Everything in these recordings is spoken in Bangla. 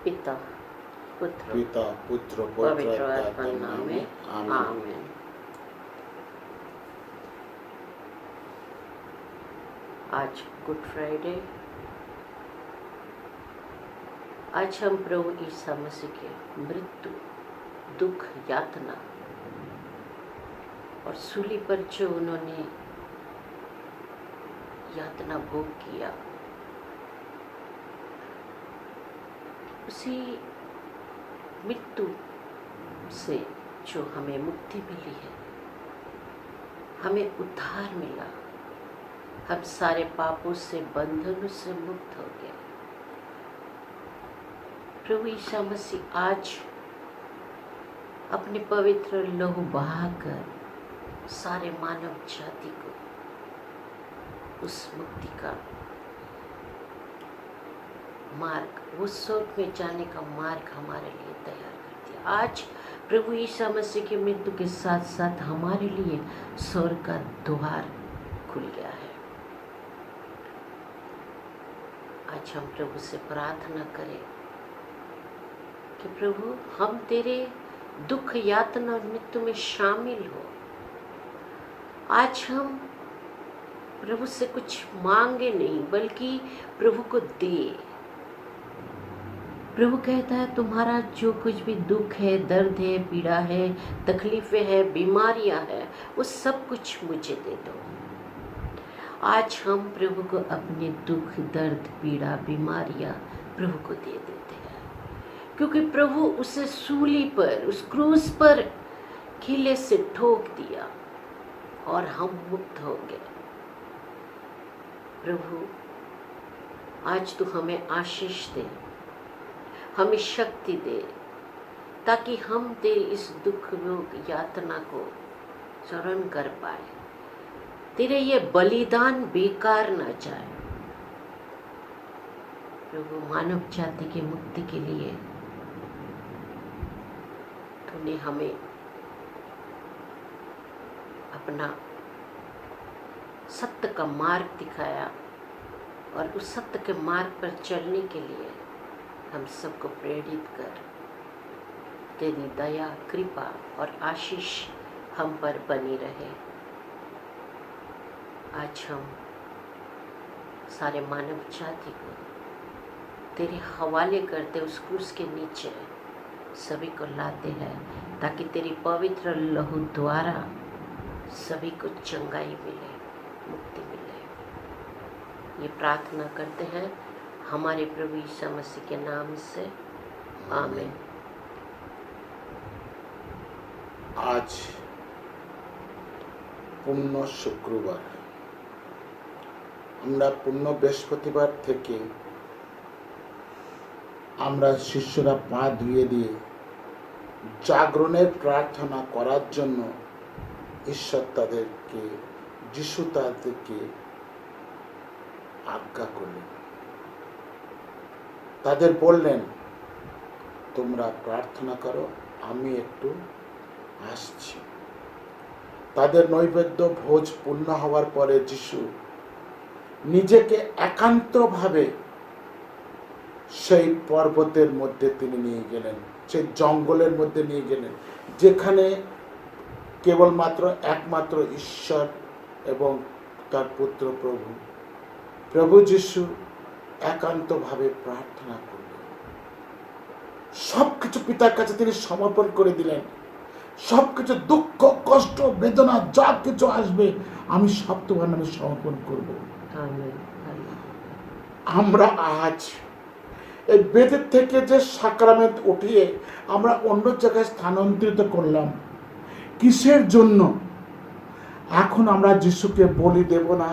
पिता पुत्र पवित्र आत्मा नाम में आमीन। आज गुड फ्राइडे। आज हम प्रभु ईसा मसीह के मृत्यु, दुख, यातना और सूली पर जो उन्होंने यातना भोग किया, उसी मृत्यु से जो हमें मुक्ति मिली है, हमें उद्धार मिला, हम सारे पापों से, बंधनों से मुक्त हो गए। प्रभु ईसा मसीह आज अपने पवित्र लहू बहाकर सारे मानव जाति को उस मुक्ति का मार्ग, वो स्वर्ग में जाने का मार्ग हमारे लिए तैयार कर दिया। आज प्रभु ईसा मसीह की मृत्यु के साथ साथ हमारे लिए स्वर्ग का द्वार खुल गया है। आज हम प्रभु से प्रार्थना करें कि प्रभु, हम तेरे दुख, यातना और मृत्यु में शामिल हो। आज हम प्रभु से कुछ मांगे नहीं, बल्कि प्रभु को दे। प्रभु कहता है, तुम्हारा जो कुछ भी दुख है, दर्द है, पीड़ा है, तकलीफें है, बीमारियां है, वो सब कुछ मुझे दे दो। आज हम प्रभु को अपने दुख, दर्द, पीड़ा, बीमारियां प्रभु को दे देते हैं, क्योंकि प्रभु उसे सूली पर, उस क्रूस पर किले से ठोक दिया और हम मुक्त हो गए। प्रभु, आज तू हमें आशीष दे, हमें शक्ति दे, ताकि हम तेरी इस दुख, रोग, यातना को सहन कर पाए। तेरे ये बलिदान बेकार ना जाए। प्रभु, मानव जाति की मुक्ति के लिए तूने हमें अपना सत्य का मार्ग दिखाया, और उस सत्य के मार्ग पर चलने के लिए हम सबको प्रेरित कर। तेरी दया, कृपा और आशीष हम पर बनी रहे। आज हम सारे मानव जाति को तेरे हवाले करते, उस क्रूस के नीचे सभी को लाते हैं, ताकि तेरी पवित्र लहू द्वारा सभी को चंगाई मिले, मुक्ति मिले। ये प्रार्थना करते हैं हमारे प्रभु यीशु मसीह के नाम से, आमीन। आज পূর্ণ শুক্রবার, আমরা পূর্ণ বৃহস্পতিবার থেকে আমরা শিষ্যরা পা ধুয়ে দিয়ে জাগরণের প্রার্থনা করার জন্য ঈশ্বর তাদেরকে, যিশু তাদেরকে আজ্ঞা করলেন। তাদের বললেন, তোমরা প্রার্থনা করো, আমি একটু আসছি। তাদের নৈবেদ্য ভোজ পূর্ণ হওয়ার পরে যিশু নিজেকে একান্তভাবে সেই পর্বতের মধ্যে তিনি নিয়ে গেলেন, সেই জঙ্গলের মধ্যে নিয়ে গেলেন, যেখানে কেবলমাত্র একমাত্র ঈশ্বর এবং তার পুত্র প্রভু যিশু একান্তভাবে প্রার্থনা করলেন। সবকিছু পিতার কাছে তিনি সমর্পণ করে দিলেন। সবকিছু, দুঃখ, কষ্ট, বেদনা, যা কিছু আসবে, আমি সব তোমার নামে সমর্পণ করব। আমরা আজ এই বেদের থেকে যে সাক্রামেন্ট উঠিয়ে আমরা অন্য জায়গায় স্থানান্তরিত করলাম, কিসের জন্য? এখন আমরা যিশুকে বলি দেব না,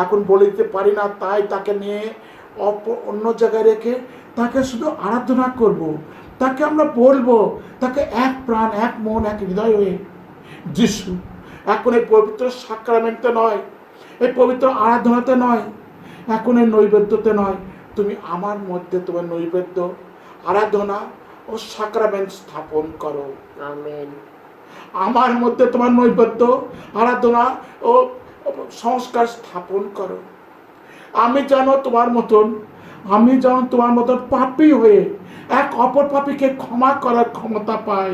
এখন বলি দিতে পারি না, তাই তাকে নিয়ে অন্য জায়গায় রেখে তাকে শুধু আরাধনা করব, তাকে আমরা বলবো, তাকে এক প্রাণ, এক মন, এক হৃদয় হয়ে। যিশু, এখন এই পবিত্র সাক্রামেন্টে নয়, এই পবিত্র আরাধনাতে নয়, এখন এই নৈবেদ্যতে নয়, তুমি আমার মধ্যে তোমার নৈবেদ্য, আরাধনা ও সাক্রামেন্ট স্থাপন করো। আমেন। আমার মধ্যে তোমার নৈবেদ্য, আরাধনা ও সংস্কার স্থাপন করো। আমি যেন তোমার মতন পাপী হয়ে এক অপর পাপীকে ক্ষমা করার ক্ষমতা পাই,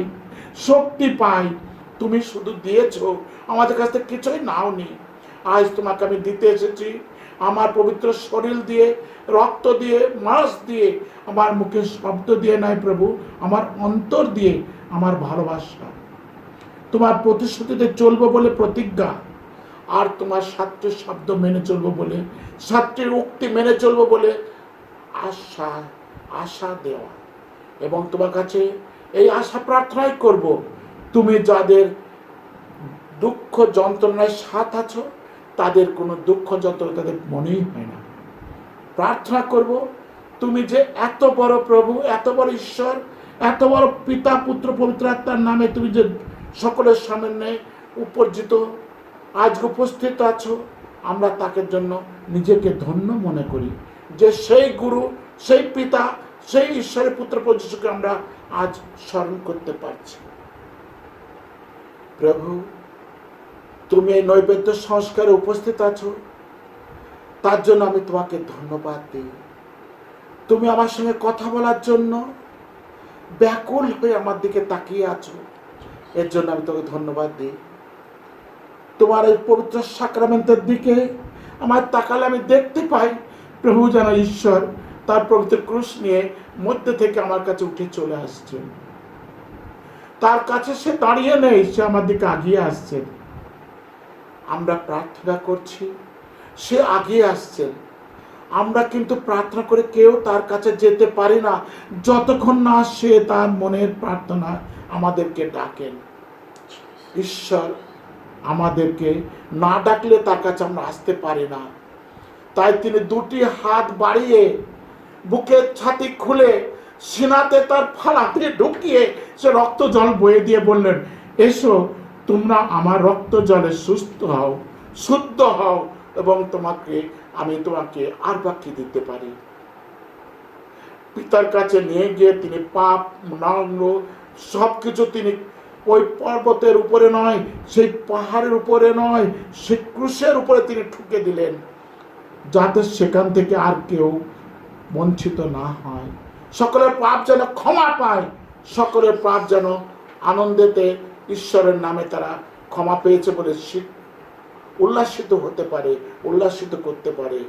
শক্তি পাই। তুমি শুধু দিয়েছো, আমাদের কাছ থেকে কিছুই নাওনি। আজ তোমাকে আমি দিতে এসেছি আমার পবিত্র শরীর দিয়ে, রক্ত দিয়ে, মাংস দিয়ে, আমার মুখের শব্দ দিয়ে নয় প্রভু, আমার অন্তর দিয়ে, আমার ভালোবাসা। তোমার প্রতিশ্রুতিতে চলবো বলে প্রতিজ্ঞা, আর তোমার 7টি শব্দ মেনে চলবো বলে, 7টি উক্তি মেনে চলবো বলে আশা দেওয়া। এবং তোমার কাছে এই আশা প্রার্থনাই করব, তুমি যাদের দুঃখ যন্ত্রণায় সাথ আছো, তাদের কোনো দুঃখ যন্ত্রণা তাদের মনেই হয় না। প্রার্থনা করব, তুমি যে এত বড় প্রভু, এত বড় ঈশ্বর, এত বড় পিতা, পুত্র, পবিত্র আত্মার নামে তুমি যে সকলের সামনে উপর্জিত আজ উপস্থিত আছো, আমরা তাকে জন্য নিজেকে ধন্য মনে করি যে সেই গুরু, সেই পিতা, সেই ঈশ্বরের পুত্র যিশুকে আমরা আজ স্মরণ করতে পারছি। প্রভু, তুমি এই নৈবেদ্য সংস্কারে উপস্থিত আছো, তার জন্য আমি তোমাকে ধন্যবাদ দিই। তুমি আমার সঙ্গে কথা বলার জন্য ব্যাকুল হয়ে আমার দিকে তাকিয়ে আছো, এর জন্য আমি তোমাকে ধন্যবাদ দিই। তোমার এই পবিত্র সাক্রামেন্টের দিকে আমার তাকালে আমি দেখতে পাই প্রভু যেন ঈশ্বর তার পবিত্র ক্রুশ নিয়ে মধ্যে থেকে আমার কাছে উঠে চলে আসছেন। তার কাছে সে দাঁড়িয়ে নেই, সে আমার দিকে আগিয়ে আসছেন। আমরা প্রার্থনা করছি, সে আগিয়ে আসছেন। আমরা কিন্তু প্রার্থনা করে কেউ তার কাছে যেতে পারি না যতক্ষণ না সে তার মনের প্রার্থনা আমাদেরকে ডাকেন। ঈশ্বর আমাদেরকে না ডাকলে তার কাছে আমরা আসতে পারি না। তাই তিনি 2টি হাত বাড়িয়ে বুকের ছাতি খুলে সিনাতে তার ফালা দিয়ে ঢুকিয়ে সে রক্ত জল বয়ে দিয়ে বললেন, এসো তোমরা আমার রক্ত জলে সুস্থ হও, শুদ্ধ হও, এবং আমি তোমাকে আর বাকি দিতে পারি। পিতার কাছে নিয়ে গিয়ে তিনি পাপ নাঙ্গ সবকিছু তিনি ওই পর্বতের উপরে নয়, সেই পাহাড়ের উপরে নয়, সেই ক্রুশের উপরে তিনি ঠুকে দিলেন, যাতে সেখান থেকে আর কেউ বঞ্চিত না হয়। সকলের পাপ যেন ক্ষমা পায়, সকলের পাপ যেন আনন্দেতে ঈশ্বরের নামে তারা ক্ষমা পেয়েছে বলে উল্লাসিত হতে পারে, উল্লাসিত করতে পারে।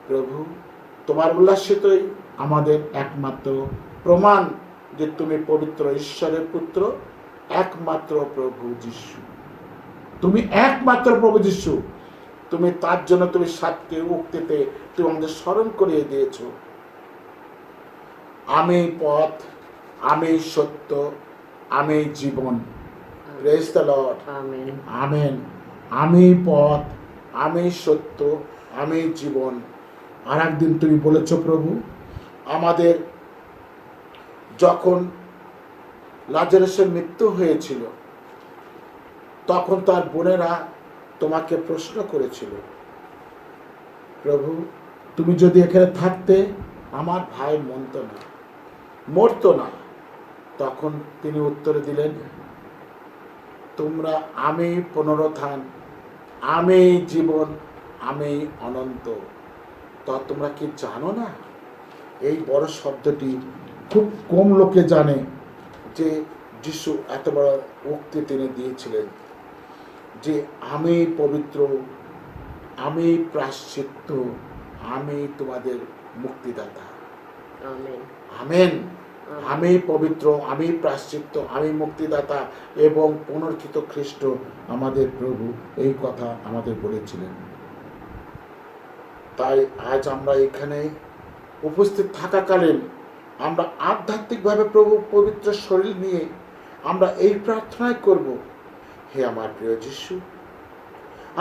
প্রভু, তোমার উল্লাসিতই আমাদের একমাত্র প্রমাণ যে তুমি পবিত্র ঈশ্বরের পুত্র, একমাত্র প্রভু যিশু। তুমি একমাত্র প্রভু যিশু। তুমি তার জন্য তুমি 7টি উক্তিতে তুমি আমাদের স্মরণ করিয়ে দিয়েছ, আমি পথ, আমি সত্য, আমি জীবন। Praise the Lord. Amen. Amen. আমি পথ, আমি সত্য, আমি জীবন। আর একদিন তুমি বলেছ প্রভু, আমাদের যখন লাজারাসের মৃত্যু হয়েছিল তখন তার বোনেরা তোমাকে প্রশ্ন করেছিল, প্রভু তুমি যদি এখানে থাকতে আমার ভাই মরতো না। তখন তিনি উত্তরে দিলেন, তোমরা আমি পুনরুত্থান, আমি জীবন, আমি অনন্ত। তা তোমরা কি জানো না? এই বড় শব্দটি খুব কম লোকে জানে যে যিশু এত বড় উক্তি তিনি দিয়েছিলেন যে আমি পবিত্র, আমি প্রায়শ্চিত্ত, আমি তোমাদের মুক্তিদাতা। আমেন। আমেন। আমি পবিত্র, আমি প্রায়শ্চিত্ত, আমি মুক্তিদাতা এবং পুনর্কৃত খ্রিস্ট আমাদের প্রভু এই কথা আমাদের বলেছিলেন। তাই আজ আমরা এখানে উপস্থিত থাকাকালীন আমরা আধ্যাত্মিকভাবে প্রভু পবিত্র শরীর নিয়ে আমরা এই প্রার্থনাই করব, হে আমার প্রিয় যিশু,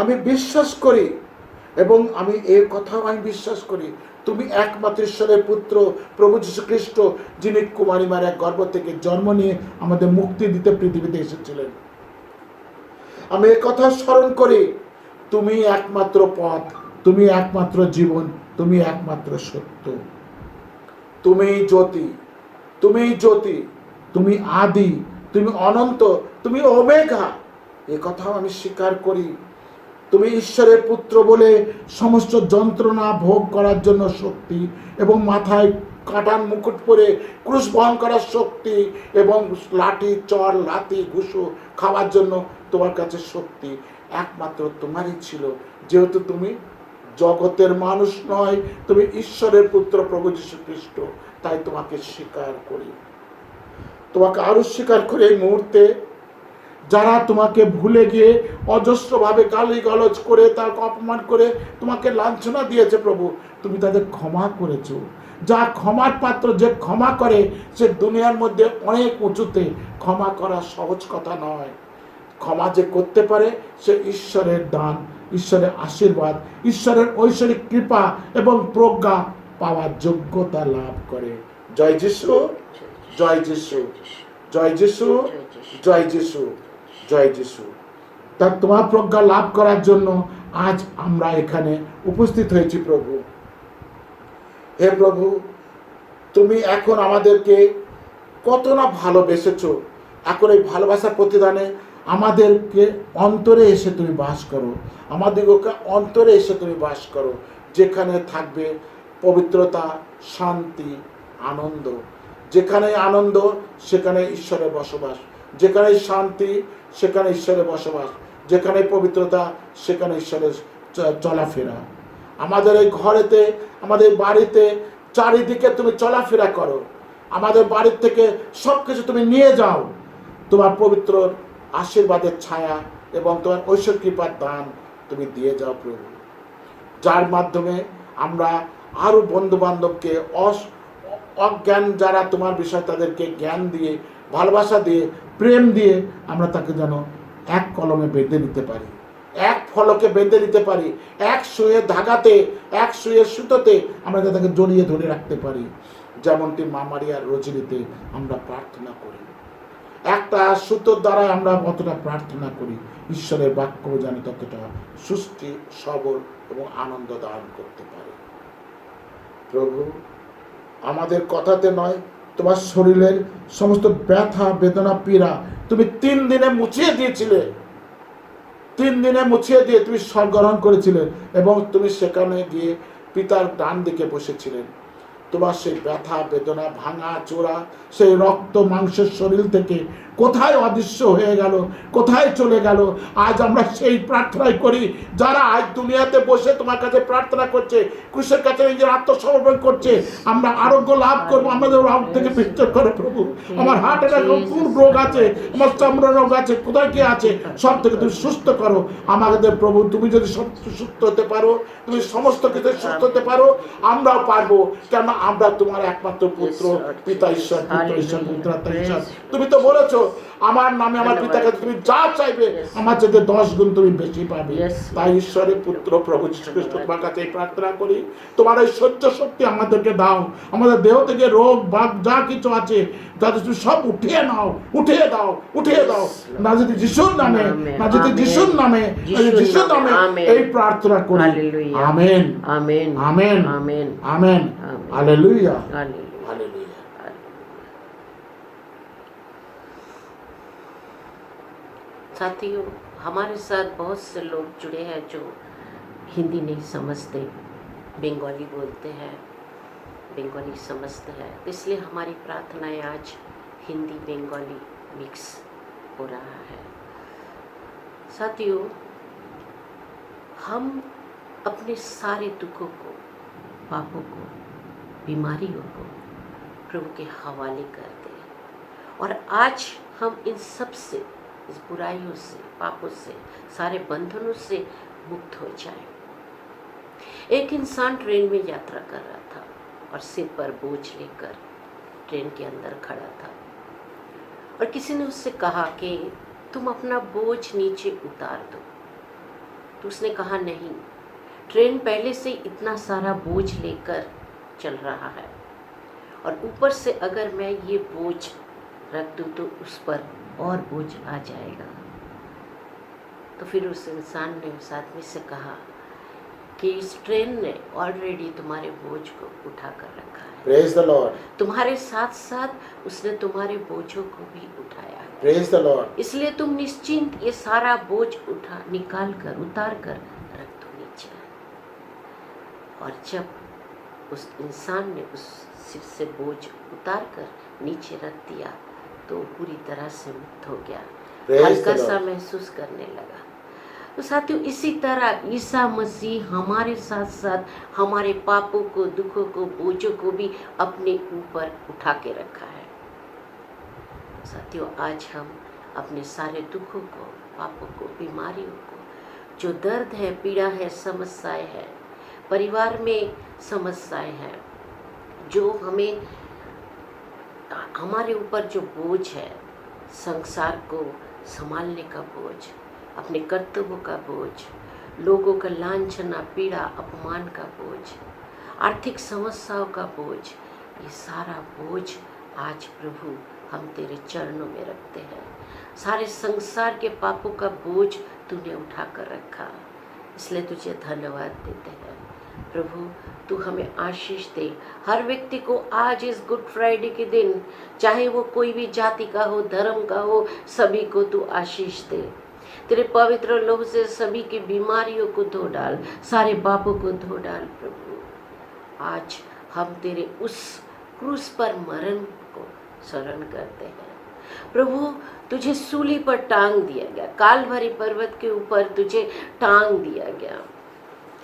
আমি বিশ্বাস করি এবং আমি এর কথাও আমি বিশ্বাস করি তুমি একমাত্র ঈশ্বরের পুত্র প্রভু যীশু খ্রিস্ট, যিনি কুমারী মারিয়ার গর্ভ থেকে জন্ম নিয়ে আমাদের মুক্তি দিতে পৃথিবীতে এসেছিলেন। আমি এ কথা স্মরণ করি, তুমি একমাত্র পথ, তুমি একমাত্র জীবন, তুমি একমাত্র সত্য, তুমি জ্যোতি, তুমি জ্যোতি, তুমি আদি, তুমি অনন্ত, তুমি ওমেগা। এ কথাও আমি স্বীকার করি তুমি ঈশ্বরের পুত্র বলে সমস্ত যন্ত্রণা ভোগ করার জন্য শক্তি, এবং মাথায় কাটান মুকুট পরে ক্রুশ বহন করার শক্তি, এবং লাঠি চর লাথি ঘুষু খাওয়ার জন্য তোমার কাছে শক্তি একমাত্র তোমারই ছিল। যেহেতু তুমি জগতের মানুষ নয়, তুমি ঈশ্বরের পুত্র প্রভু যীশু খ্রিস্ট, তাই তোমাকে স্বীকার করি। তোমাকে আরো স্বীকার করে এই মুহূর্তে যারা তোমাকে ভুলে গিয়ে অজস্রভাবে গালি গলজ করে, তাকে অপমান করে তোমাকে লাঞ্ছনা দিয়েছে প্রভু, তুমি তাদের ক্ষমা করেছো। যা ক্ষমার পাত্র, যে ক্ষমা করে সে দুনিয়ার মধ্যে অনেক উঁচুতে। ক্ষমা করা সহজ কথা নয়। ক্ষমা যে করতে পারে সে ঈশ্বরের দান, ঈশ্বরের আশীর্বাদ, ঈশ্বরের ঐশ্বরিক কৃপা এবং প্রজ্ঞা পাওয়ার যোগ্যতা লাভ করে। জয় যিশু, জয় যিশু, জয় যিশু, জয় যিশু, জয় যিশু। তার তোমার প্রজ্ঞা লাভ করার জন্য আজ আমরা এখানে উপস্থিত হয়েছি প্রভু। হে প্রভু, তুমি এখন আমাদেরকে কত না ভালোবেসেছো। এখন এই ভালোবাসার প্রতিদানে আমাদেরকে অন্তরে এসে তুমি বাস করো, আমাদেরকে অন্তরে এসে তুমি বাস করো, যেখানে থাকবে পবিত্রতা, শান্তি, আনন্দ। যেখানে আনন্দ সেখানে ঈশ্বরের বসবাস, যেখানে শান্তি সেখানে ঈশ্বরের বসবাস, যেখানে পবিত্রতা সেখানে ঈশ্বরের চলাফেরা। আমাদের এই ঘরেতে, আমাদের বাড়িতে চারিদিকে তুমি চলাফেরা করো। আমাদের বাড়ির থেকে সব কিছু তুমি নিয়ে যাও। তোমার পবিত্র আশীর্বাদের ছায়া এবং তোমার ঐশ্বরিক কৃপার দান তুমি দিয়ে যাও প্রভু, যার মাধ্যমে আমরা আরো বন্ধু বান্ধবকে অজ্ঞান যারা তোমার বিষয়, তাদেরকে জ্ঞান দিয়ে, ভালোবাসা দিয়ে, প্রেম দিয়ে আমরা তাকে যেন এক কলমে বেঁধে নিতে পারি, এক ফলকে বেঁধে নিতে পারি, এক সুঁয়ে ধাগাতে, এক সুঁয়ে সুতোতে আমরা তাদেরকে জড়িয়ে ধরে রাখতে পারি, যেমনটি মা মারিয়ার রজনীতে আমরা প্রার্থনা করি। একটা সুতোর দ্বারা আমরা কতটা প্রার্থনা করি, ঈশ্বরের বাক্য যেন ততটা সুস্থি, সবল এবং আনন্দ দান করতে পারে। প্রভু, আমাদের কথাতে নয়, তোমার শরীরের সমস্ত ব্যথা বেদনা পীড়া তুমি 3 দিনে মুছিয়ে দিয়েছিলে। 3 দিনে মুছিয়ে দিয়ে তুমি স্বর্গরোহণ করেছিলে এবং তুমি সেখানে গিয়ে পিতার ডান দিকে বসেছিলেন। তোমার সেই ব্যথা বেদনা, ভাঙা চোরা, সেই রক্ত মাংসের শরীর থেকে কোথায় অদৃশ্য হয়ে গেল, কোথায় চলে গেল। আজ আমরা সেই প্রার্থনাই করি, যারা আজ দুনিয়াতে বসে তোমার কাছে প্রার্থনা করছে, ক্রুশের কাছে নিজের আত্মসমর্পণ করছে, আমরা আরোগ্য লাভ করবো। আমাদের রোগ থেকে মুক্ত করো প্রভু। আমার হার্ট অ্যাটাক, কোন রোগ আছে, আমার চামড়া রোগ আছে, কোথায় কি আছে, সব থেকে তুমি সুস্থ করো আমাদের প্রভু। তুমি যদি সুস্থ হতে পারো, তুমি সমস্ত কিছু সুস্থ হতে পারো, আমরাও পারবো। কেন? আমরা তোমার একমাত্র পুত্র, পিতা ঈশ্বর, পুত্র ঈশ্বর, পুত্র ঈশ্বর। তুমি তো বলেছো, আমার নামে আমার পিতার কাছে তুমি যা চাইবে আমার চাইতে 10 গুণ তুমি বেশি পাবে। তাই ঈশ্বরের পুত্র প্রভু যীশু খ্রিস্ট তোমার কাছে প্রার্থনা করি, তোমার এই সহ্য শক্তি আমাদেরকে দাও। আমাদের দেহ থেকে রোগ বাগ যা কিছু আছে যাতে তুমি সব উঠিয়ে নাও, উঠিয়ে দাও, উঠিয়ে দাও। না যদি যিশুর নামে, না যদি যিশুর নামে, যিশুর নামে এই প্রার্থনা করি। Amen, amen, amen, amen, amen. Hallelujah, hallelujah. साथियों, हमारे साथ बहुत से लोग जुड़े हैं जो हिंदी नहीं समझते, बंगाली बोलते हैं, बंगाली समझते हैं, इसलिए हमारी प्रार्थनाएं आज हिंदी बंगाली मिक्स हो रहा है। साथियों, हम अपने सारे दुखों को, पापों को, बीमारियों को प्रभु के हवाले कर दें और आज हम इन सब से, इस बुराइयों से, पापों से, सारे बंधनों से मुक्त हो जाए। एक इंसान ट्रेन में यात्रा कर रहा था और सिर पर बोझ लेकर ट्रेन के अंदर खड़ा था और किसी ने उससे कहा कि तुम अपना बोझ नीचे उतार दो। तो उसने कहा नहीं, ट्रेन पहले से इतना सारा बोझ लेकर चल रहा है और ऊपर से अगर मैं ये बोझ रख दूँ तो उस पर और बोझ आ जाएगा। तो फिर उस इंसान ने उस आदमी से कहा कि इस ट्रेन ने ऑलरेडी तुम्हारे बोझ को उठा कर रखा है। Praise the Lord. तुम्हारे साथ साथ उसने तुम्हारे बोझों को भी उठाया है। Praise the Lord. इसलिए तुम निश्चिंत ये सारा बोझ उतार कर रख दो नीचे। और जब उस इंसान ने उस सिर से बोझ उतार कर नीचे रख दिया तो पूरी तरह से मुक्त हो गया, हल्का सा महसूस करने लगा। तो साथियों, इसी तरह ईसा मसीह हमारे साथ साथ हमारे पापों को, दुखों को, बोझों को भी अपने ऊपर उठा के रखा है। साथियों, आज हम अपने सारे दुखों को, पापों को, बीमारियों को, जो दर्द है, पीड़ा है, समस्याएं है, परिवार में समस्याएं हैं, जो हमारे ऊपर जो बोझ है, संसार को संभालने का बोझ, अपने कर्तव्यों का बोझ, लोगों का लांछना, पीड़ा, अपमान का बोझ, आर्थिक समस्याओं का बोझ, ये सारा बोझ आज प्रभु हम तेरे चरणों में रखते हैं। सारे संसार के पापों का बोझ तूने उठा कर रखा, इसलिए तुझे धन्यवाद देते हैं प्रभु। तू हमें आशीष दे। हर व्यक्ति को आज इस गुड फ्राइडे के दिन, चाहे वो कोई भी जाति का हो, धर्म का हो, सभी को तू आशीष दे। तेरे पवित्र लहू से सभी की बीमारियों को धो डाल, सारे पापों को धो डाल प्रभु। आज हम तेरे उस क्रूस पर मरण को स्मरण करते हैं प्रभु। तुझे सूली पर टांग दिया गया, कालवरी पर्वत के ऊपर तुझे टांग दिया गया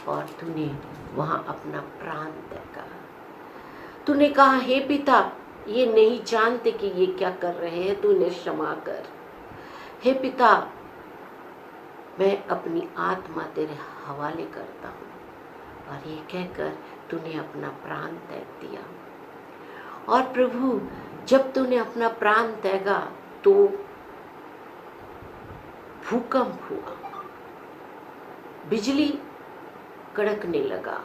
और तूने वहां अपना प्राण त्यागा। तूने कहा, हे पिता, ये नहीं जानते कि ये क्या कर रहे हैं, तूने क्षमा कर। हे पिता, मैं अपनी आत्मा तेरे हवाले करता हूँ। और ये कहकर तूने अपना प्राण त्याग दिया। और प्रभु, जब तूने अपना प्राण त्यागा तो भूकंप हुआ, बिजली कड़कने लगा,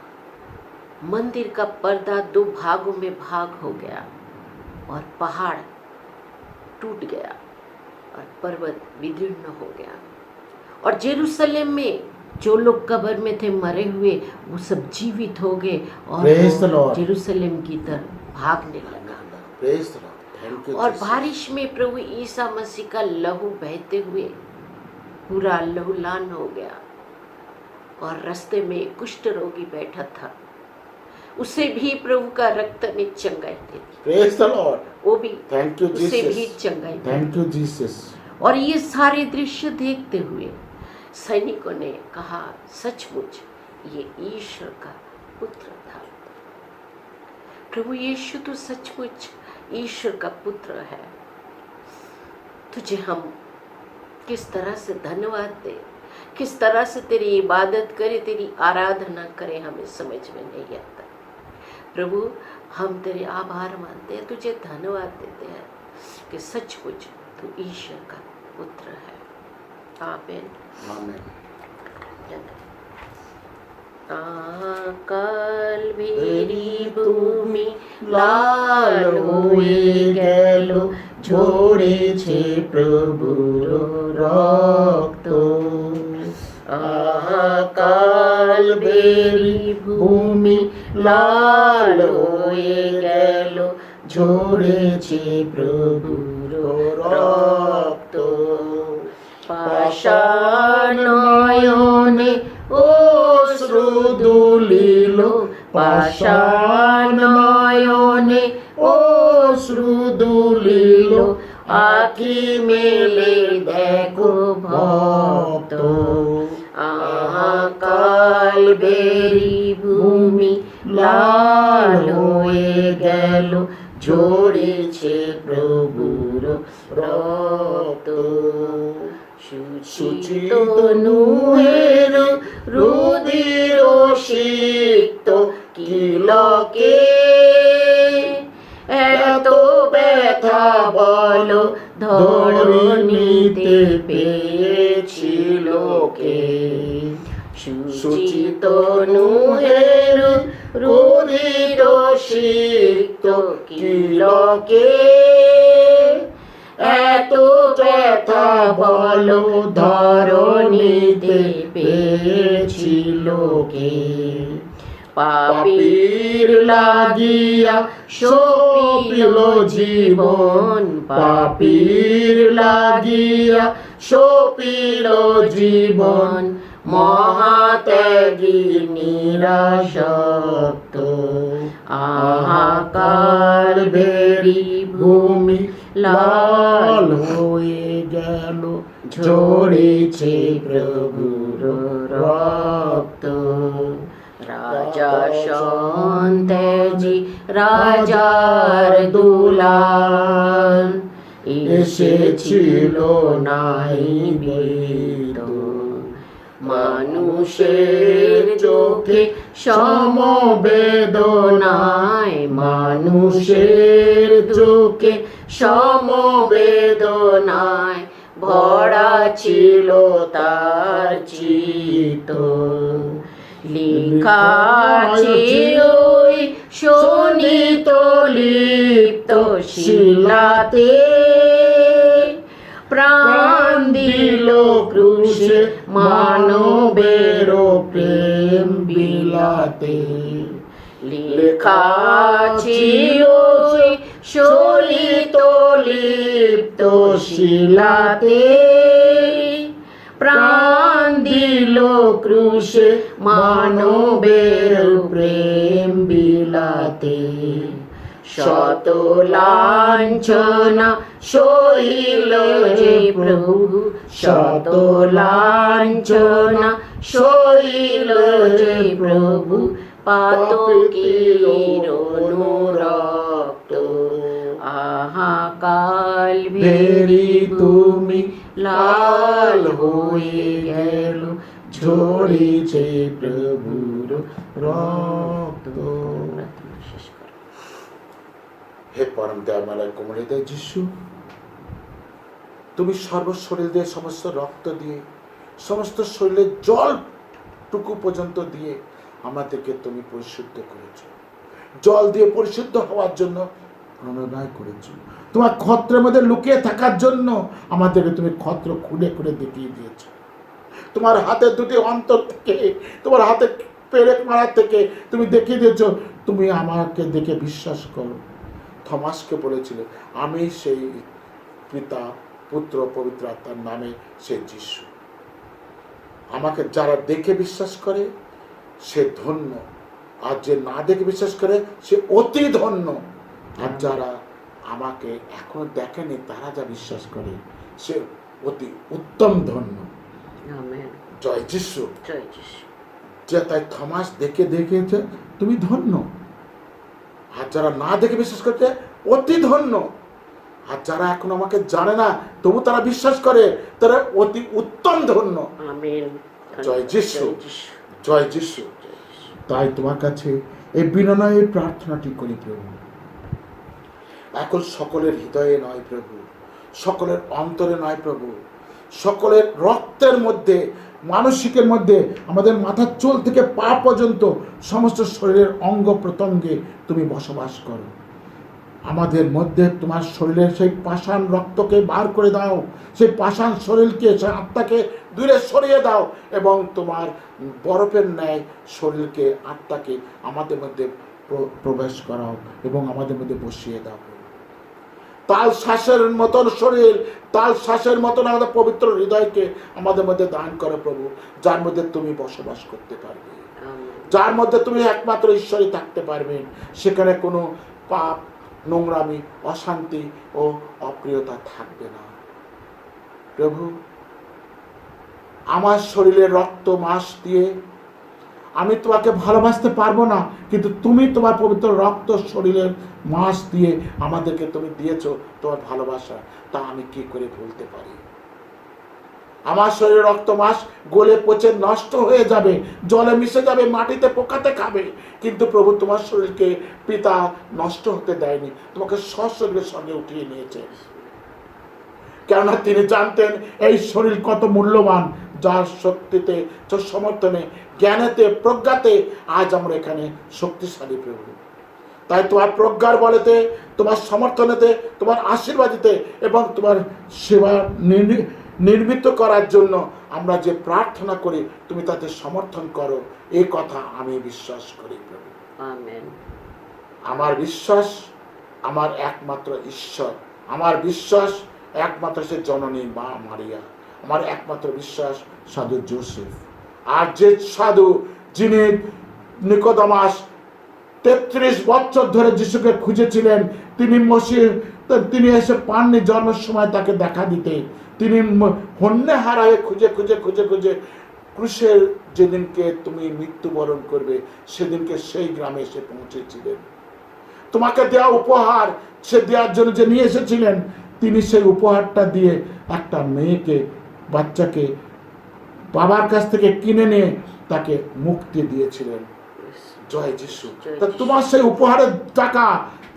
मंदिर का पर्दा 2 भागों में भाग हो गया और पहाड़ टूट गया और पर्वत विदीर्ण हो गया। और जेरूसलेम में जो लोग कब्र में थे मरे हुए, वो सब जीवित हो गए और जेरूसलेम की तरफ भागने लगा। और बारिश में प्रभु ईसा मसीह का लहू बहते हुए पूरा लहूलान हो गया। और रास्ते में कुष्ठ रोगी बैठा था, उसे भी प्रभु का रक्त ने चंगाई दे दी। Praise the Lord. वो भी, थैंक यू जीसस, उसे भी चंगाई दे दी। Thank you Jesus. और ये सारे दृश्य देखते हुए सैनिकों ने कहा, सचमुच ये ईश्वर का पुत्र था। प्रभु यीशु, तू सचमुच ईश्वर का पुत्र है। तुझे हम किस तरह से धन्यवाद दे, किस तरह से तेरी इबादत करे, तेरी आराधना करे, हमें समझ में नहीं आता। प्रभु, हम तेरे आभार मानते हैं, तुझे धन्यवाद देते हैं कि सचमुच तू ईश्वर का पुत्र है। आमीन। आमीन। काल भेरी भूमि लाल होए गेलो, छोड़े छे प्रभुर रक्त। काल भेरी भूमि लाल होए गेलो, छोड़े छे प्रभुर रक्त। पाषाण नयने অশ্রু দুলিল, পাষাণ নয়নে অশ্রু দুলিল, আঁখি মেলে দেখো ভক্ত। কাল বেরি ভূমি লাল হয়ে গেল, ঝরেছে প্রভুর রক্ত। সুচিত নুহের রুধির সিক্ত, কি লকে এত ব্যথা বলো, ধরণীতে পেয়েছিল কে। সুচিত নুহের রুধির সিক্ত, কি লকে এত ব্যথা বলো, ধরণীতে পেয়েছিল কে। পাপীর লাগিয়া সপিল জীবন, পাপীর লাগিয়া সপিল জীবন, মহাত্যাগী নিরাসক্ত, আহাকার ভেরি ভূমি লাল হয়ে গেল, ঝরেছে প্রভুর রক্ত। রাজা সন্তেজি রাজার দুলাল, এসেছিল নাই বেদন, মানুষের চোখে সমবেদনায়, মানুষের চোখে সমবেদনায় ভরা ছিল তার চিত্ত। লেখা ওই শোনিত লিপ্ত শিলাতে, প্রাণ দিল ক্রুশে মানবের প্রেম বিলাতে। লেখা ওই শোনিত লিপ্ত শিলাতে, প্রাণ দিল ক্রুশে মানবের প্রেম বিলাতে। শত লাঞ্ছনা সইল যে প্রভু, শত লাঞ্ছনা সইল যে প্রভু, পাতকীর অনুরক্ত। আহা কালভেরি তুমি লাল হয়ে গেল, ঝরেছে প্রভুর রক্ত। হে পরম দয়াময় কোমলীদয় যিশু, তুমি সর্বশরীর দিয়ে, সমস্ত রক্ত দিয়ে, সমস্ত শরীরের জলটুকু পর্যন্ত দিয়ে আমাদেরকে তুমি পরিশুদ্ধ করেছ। জল দিয়ে পরিশুদ্ধ হওয়ার জন্য প্রণয় করেছো। তোমার ক্ষত্রের মধ্যে লুকিয়ে থাকার জন্য আমাদেরকে তুমি ক্ষত্র খুলে খুলে দেখিয়ে দিয়েছ। তোমার হাতে দুটি অন্তর থেকে, তোমার হাতে পেরেক মারা থেকে তুমি দেখিয়ে দিয়েছ তুমি আমাকে দেখে বিশ্বাস করো। থমাসকে বলেছিলে আমি সেই পিতা, পুত্র, পবিত্র আত্মার নামে সেই যিশু। আমাকে যারা দেখে বিশ্বাস করে সে ধন্য, আর যে না দেখে বিশ্বাস করে সে অতি ধন্য। আর যারা আমাকে এখনো দেখেনি তারা যা বিশ্বাস করে সে অতি উত্তম ধন্য। জয় যিশু, জয় যিশু। যে তাই থমাস দেখে দেখেছে তুমি ধন্য, আর যারা না দেখে বিশ্বাস করছে অতি ধন্য। আর যারা এখন আমাকে জানে না তবু তারা বিশ্বাস করে তারা অতি উত্তম ধন্য। জয় যিশু, জয় যিশু। তাই তোমার কাছে এই বিনয়ে প্রার্থনাটি করি প্রভু, এখন সকলের হৃদয়ে নয় প্রভু, সকলের অন্তরে নয় প্রভু, সকলের রক্তের মধ্যে, মানসিকের মধ্যে, আমাদের মাথার চুল থেকে পা পর্যন্ত সমস্ত শরীরের অঙ্গ প্রত্যঙ্গে তুমি বসবাস করো। আমাদের মধ্যে তোমার শরীরের সেই পাষাণ রক্তকে বার করে দাও, সেই পাষাণ শরীরকে, সেই আত্মাকে দূরে সরিয়ে দাও, এবং তোমার বরফের ন্যায় শরীরকে, আত্মাকে আমাদের মধ্যে প্রবেশ করাও এবং আমাদের মধ্যে বসিয়ে দাও। তাল শ্বাসের মতন শরীর, তাল শ্বাসের মতন আমাদের পবিত্র হৃদয়কে আমাদের মধ্যে দান করো প্রভু, যার মধ্যে তুমি বসবাস করতে পারবে, যার মধ্যে তুমি একমাত্র ঈশ্বরই থাকতে পারবেন। সেখানে কোনো পাপ, নোংরামি, অশান্তি ও অপ্রিয়তা থাকবে না প্রভু। আমার শরীরের রক্ত মাংস দিয়ে আমি তোমাকে ভালোবাসতে পারবো না, কিন্তু তুমি তোমার পবিত্র রক্ত শরীরের মাংস দিয়ে আমাদেরকে তুমি দিয়েছো তোমার ভালোবাসা, তা আমি কি করে ভুলতে পারি? আমার শরীরের রক্ত মাংস গলে পচে নষ্ট হয়ে যাবে, জলে মিশে যাবে, মাটিতে পোকাতে খাবে, কিন্তু প্রভু তোমার শরীরকে পিতা নষ্ট হতে দেয়নি, তোমাকে সশরীরের সঙ্গে উঠিয়ে নিয়েছে। কেননা তিনি জানতেন এই শরীর কত মূল্যবান, যার শক্তিতে, যার সমর্থনে, জ্ঞানেতে, প্রজ্ঞাতে আজ আমরা এখানে শক্তিশালী প্রভু। তাই তোমার প্রজ্ঞার বলেতে, তোমার সমর্থনেতে, তোমার আশীর্বাদিতে এবং তোমার সেবা নির্মিত করার জন্য আমরা যে প্রার্থনা করি তুমি তাতে সমর্থন করো, এই কথা আমি বিশ্বাস করি প্রভু। আমেন। আমার বিশ্বাস আমার একমাত্র ঈশ্বর, আমার বিশ্বাস একমাত্র সে জননী মা মারিয়া, আমার একমাত্র বিশ্বাস সাধু যোসেফ। আর যে সাধু যিনি নিকোদেমাস 33 বছর ধরে যিশুকে খুঁজেছিলেন, তিনি এসে পাননি জন্মের সময় তাকে দেখা দিতে, তিনি হন্যে হারায় খুঁজে খুঁজে খুঁজে খুঁজে ক্রুশের যেদিনকে তুমি মৃত্যুবরণ করবে সেদিনকে সেই গ্রামে এসে পৌঁছেছিলেন। তোমাকে দেওয়া উপহার সে দেওয়ার জন্য যে নিয়ে এসেছিলেন, তিনি সেই উপহারটা দিয়ে একটা মেয়েকে, বাচ্চাকে বাবার কাছ থেকে কিনে নিয়ে তাকে মুক্তি দিয়েছিলেন। জয় যিশু। তা তোমার সেই উপহারের টাকা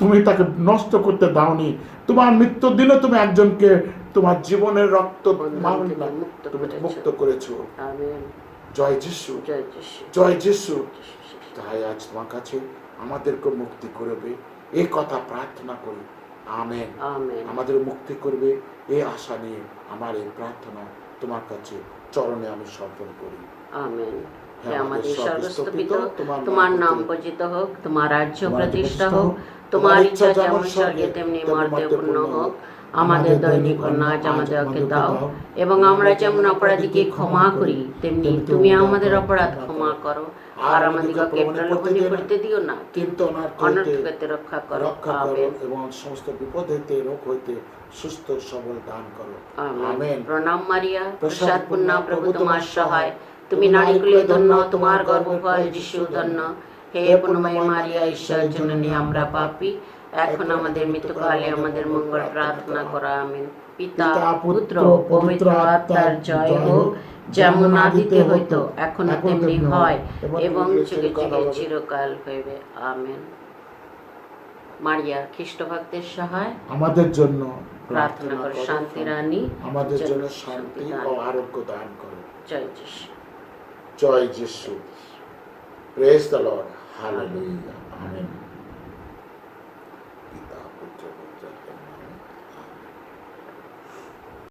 তুমি তাকে নষ্ট করতে দাওনি। তোমার মৃত্যুর দিনে তুমি একজনকে তোমার জীবনের রক্ত তুমি মুক্ত করেছো। জয় যিশু, জয় যিশু। তাই আজ তোমার কাছে আমাদেরকে মুক্তি করবে এই কথা প্রার্থনা করি। আমেন। আমাদের মুক্তি করবে এই আশা নিয়ে আমার এই প্রার্থনা তোমার কাছে চরণে আমি সমর্পণ করি। আমেন। হে আমাদের স্বর্গস্থ পিতা, তোমার নাম পূজিত হোক, তোমার রাজ্য প্রতিষ্ঠা হোক, তোমার ইচ্ছা যেমন স্বর্গে তেমনি মর্তে পূর্ণ হোক। আমাদের দৈনিক অন্যায় আমাদেরকে দাও, এবং আমরা যেমন অপরাধীকে ক্ষমা করি তেমনি তুমি আমাদের অপরাধ ক্ষমা করো। আর আমাদিগকে প্রলোভনে পড়িতে দিও না, কিন্তু অনর্থ হইতে রক্ষা করো। আমেন। এবং সমস্ত বিপদ হইতে, রোগ হইতে সুস্থ সবল দান করো। আমেন। প্রণাম মারিয়া, প্রসাদ পূর্ণ, প্রভু তোমার সহায়। তুমি নারীকুলে ধন্য, তোমার গর্ভফল যিশু ধন্য। হে পুণ্যময়ী মারিয়া, ঈশ্বরের জননী, আমরা পাপী, এখন আমাদের মৃত্যুকালে আমাদের মঙ্গল প্রার্থনা করো। আমেন। পিতা, পুত্র, পবিত্র আত্মার জয় হোক, যেমন আদিতে হইতো, এখনো তেমনি হয়, এবং যুগে যুগে চিরকাল হইবে। আমেন। মারিয়া খ্রিস্ট ভক্তের সহায় আমাদের জন্য প্রার্থনা করো। শান্তি রানী, আমাদের জন্য শান্তি ও আরোগ্য দান করো। জয় যিশু, জয় যিশু। Praise the lord. Hallelujah. Amen.